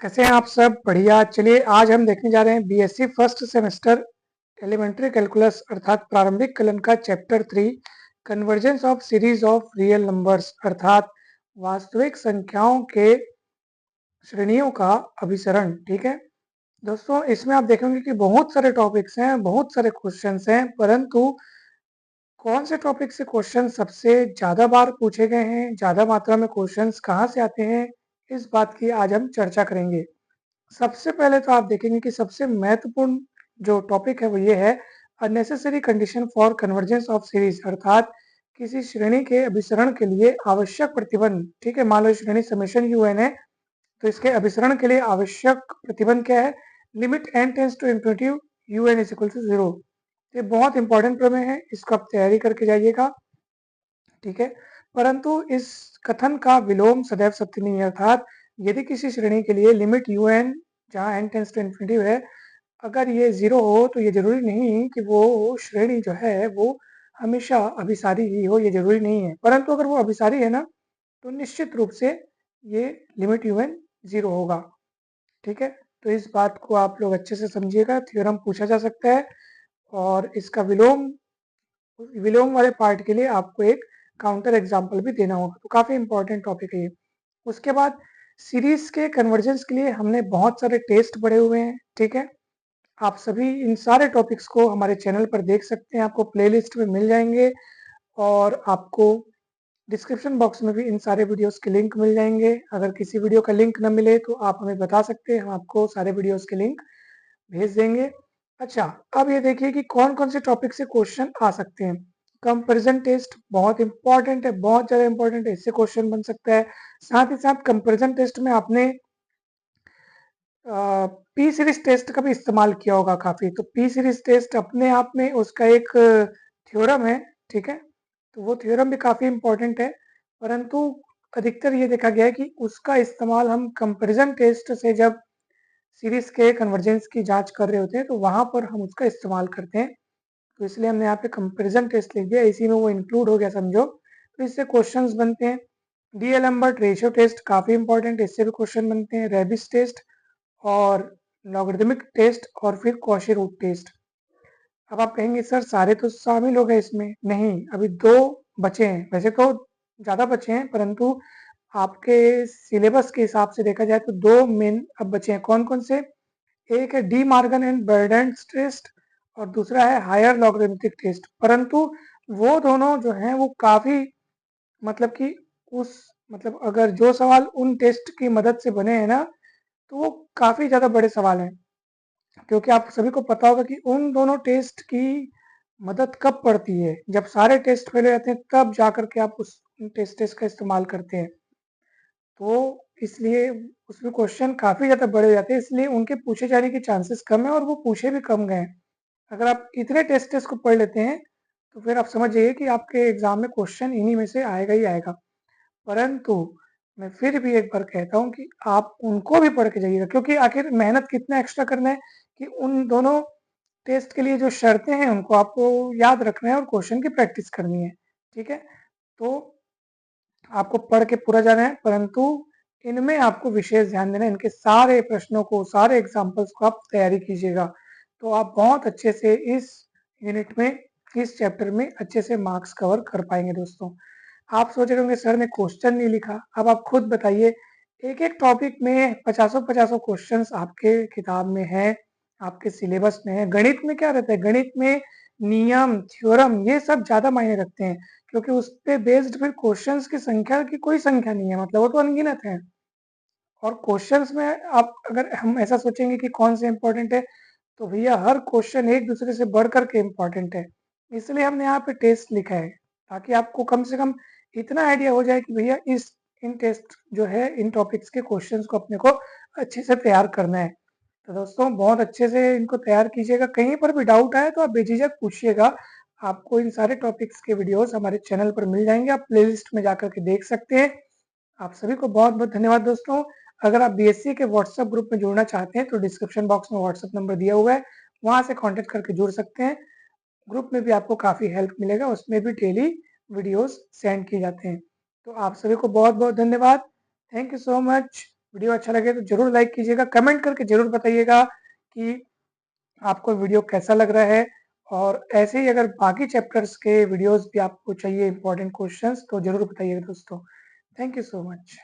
कैसे हैं आप सब? बढ़िया। चलिए आज हम देखने जा रहे हैं BSc first semester elementary calculus अर्थात प्रारंभिक कलन का chapter 3 convergence of series of real numbers अर्थात वास्तविक संख्याओं के श्रेणियों का अभिसरण। ठीक है दोस्तों, इसमें आप देखेंगे कि बहुत सारे टॉपिक्स हैं, बहुत सारे क्वेश्चंस हैं, परंतु कौन से टॉपिक से क्वेश्चन सबसे ज्यादा बार पूछे गए हैं, ज्यादा मात्रा में क्वेश्चंस कहाँ से आते हैं, इस बात की आज हम चर्चा करेंगे। सबसे पहले तो आप देखेंगे कि सबसे महत्वपूर्ण जो टॉपिक है वो ये है unnecessary condition for convergence of series अर्थात किसी श्रेणी के अभिसरण के लिए आवश्यक प्रतिबंध। ठीक है, मान लो श्रेणी समेशन यूएन है तो इसके अभिसरण के लिए आवश्यक प्रतिबंध क्या है? Limit n tends to infinity u n is equal to 0। ये बहुत इंपॉर्टेंट प्रमेय है, इसको आप तैयारी करके जाइएगा। ठीक है, परंतु इस कथन का विलोम सदैव सत्य नहीं है अर्थात यदि किसी श्रेणी के लिए लिमिट यू एन जहाँ एन टेंस टू इन्फिनिटी है अगर ये 0 हो तो ये जरूरी नहीं कि वो श्रेणी जो है वो हमेशा अभिसारी ही हो, ये जरूरी नहीं है। परंतु अगर वो अभिसारी है ना तो निश्चित रूप से ये लिमिट यू एन 0 होगा। ठीक है, तो इस बात को आप लोग अच्छे से समझिएगा। थ्योरम पूछा जा सकता है और इसका विलोम वाले पार्ट के लिए आपको एक काउंटर एग्जाम्पल भी देना होगा, तो काफी इंपॉर्टेंट टॉपिक है ये। उसके बाद सीरीज के कन्वर्जेंस के लिए हमने बहुत सारे टेस्ट पढ़े हुए हैं। ठीक है, आप सभी इन सारे टॉपिक्स को हमारे चैनल पर देख सकते हैं, आपको प्लेलिस्ट में मिल जाएंगे और आपको डिस्क्रिप्शन बॉक्स में भी इन सारे वीडियोस के लिंक मिल जाएंगे। अगर किसी वीडियो का लिंक न मिले तो आप हमें बता सकते हैं, हम आपको सारे वीडियोस के लिंक भेज देंगे। अच्छा, अब ये देखिए कि कौन कौन से टॉपिक से क्वेश्चन आ सकते हैं। कंपैरिजन टेस्ट बहुत इंपॉर्टेंट है, बहुत ज़्यादा इंपॉर्टेंट है, इससे क्वेश्चन बन सकता है। साथ ही साथ कंपैरिजन टेस्ट में आपने पी सीरीज टेस्ट का भी इस्तेमाल किया होगा काफ़ी, तो पी सीरीज टेस्ट अपने आप में उसका एक थ्योरम है। ठीक है, तो वो थ्योरम भी काफ़ी इंपॉर्टेंट है, परंतु अधिकतर ये देखा गया है कि उसका इस्तेमाल हम कंपैरिजन टेस्ट से जब सीरीज के कन्वर्जेंस की जांच कर रहे होते हैं तो वहां पर हम उसका इस्तेमाल करते हैं। तो इसलिए हमने यहाँ पे कंपैरिजन टेस्ट लिख दिया, इसी में वो इंक्लूड हो गया समझो। तो इससे क्वेश्चंस बनते हैं। डीएलएम्बर्ट रेशियो टेस्ट काफी इंपॉर्टेंट है, इससे भी क्वेश्चन बनते हैं। रेबिस टेस्ट और लॉगरिदमिक टेस्ट और फिर कॉशी रूट टेस्ट। अब आप कहेंगे सर सारे तो शामिल हो गए इसमें, नहीं, अभी दो बचे हैं। वैसे तो ज्यादा बचे हैं, परंतु आपके सिलेबस के हिसाब से देखा जाए तो दो मेन अब बचे हैं। कौन कौन से? एक है डी मार्गन एंड बर्डेंस टेस्ट और दूसरा है हायर लॉगरिथमिक टेस्ट। परंतु वो दोनों जो हैं वो काफी मतलब कि उस मतलब अगर जो सवाल उन टेस्ट की मदद से बने हैं ना तो वो काफी ज्यादा बड़े सवाल हैं, क्योंकि आप सभी को पता होगा कि उन दोनों टेस्ट की मदद कब पड़ती है, जब सारे टेस्ट फेल हो जाते हैं तब जाकर के आप उस टेस्ट का इस्तेमाल करते हैं। तो इसलिए उसमें क्वेश्चन काफ़ी ज़्यादा बड़े हो जाते हैं, इसलिए उनके पूछे जाने के चांसेस कम है और वो पूछे भी कम गए हैं। अगर आप इतने टेस्ट को पढ़ लेते हैं तो फिर आप समझ जाइए कि आपके एग्जाम में क्वेश्चन इन्हीं में से आएगा ही आएगा। परंतु मैं फिर भी एक बार कहता हूँ कि आप उनको भी पढ़ के जाइएगा, क्योंकि आखिर मेहनत कितना एक्स्ट्रा करना है कि उन दोनों टेस्ट के लिए जो शर्तें हैं उनको आपको याद रखना है और क्वेश्चन की प्रैक्टिस करनी है। ठीक है, तो आपको पढ़ के पूरा जाना है, परंतु इनमें आपको विशेष ध्यान देना है। इनके सारे प्रश्नों को, सारे एग्जाम्पल्स को आप तैयारी कीजिएगा, तो आप बहुत अच्छे से इस यूनिट में, इस चैप्टर में अच्छे से मार्क्स कवर कर पाएंगे। दोस्तों, आप सोच रहे होंगे सर ने क्वेश्चन नहीं लिखा। अब आप खुद बताइए, एक एक टॉपिक में पचासों पचासों क्वेश्चंस आपके किताब में है, आपके सिलेबस में है। गणित में क्या रहता है? गणित में नियम, थ्योरम, ये सब ज्यादा मायने रखते हैं, क्योंकि उस पे बेस्ड फिर क्वेश्चंस की संख्या की कोई संख्या नहीं है, मतलब वो तो अनगिनत है। और क्वेश्चंस में आप अगर हम ऐसा सोचेंगे कि कौन से इंपॉर्टेंट है, तो भैया हर क्वेश्चन एक दूसरे से बढ़ करके इम्पोर्टेंट है। इसलिए हमने यहाँ पे टेस्ट लिखा है, ताकि आपको कम से कम इतना आइडिया हो जाए कि भैया इस इन टेस्ट जो है इन टॉपिक्स के क्वेश्चंस को अपने को अच्छे से तैयार करना है। तो दोस्तों बहुत अच्छे से इनको तैयार कीजिएगा। कहीं पर भी डाउट आए तो आप बेझिझक पूछिएगा। आपको इन सारे टॉपिक्स के वीडियोस हमारे चैनल पर मिल जाएंगे, आप प्लेलिस्ट में जाकर के देख सकते हैं। आप सभी को बहुत बहुत धन्यवाद दोस्तों। अगर आप बीएससी के व्हाट्सएप ग्रुप में जुड़ना चाहते हैं तो डिस्क्रिप्शन बॉक्स में व्हाट्सएप नंबर दिया हुआ है, वहां से कांटेक्ट करके जुड़ सकते हैं। ग्रुप में भी आपको काफ़ी हेल्प मिलेगा, उसमें भी डेली वीडियोस सेंड किए जाते हैं। तो आप सभी को बहुत बहुत धन्यवाद। Thank you so much. Video अच्छा लगे तो ज़रूर लाइक कीजिएगा, कमेंट करके ज़रूर बताइएगा कि आपको वीडियो कैसा लग रहा है। और ऐसे ही अगर बाकी चैप्टर्स के वीडियोज़ भी आपको चाहिए इम्पोर्टेंट क्वेश्चंस तो ज़रूर बताइएगा दोस्तों। Thank you so much.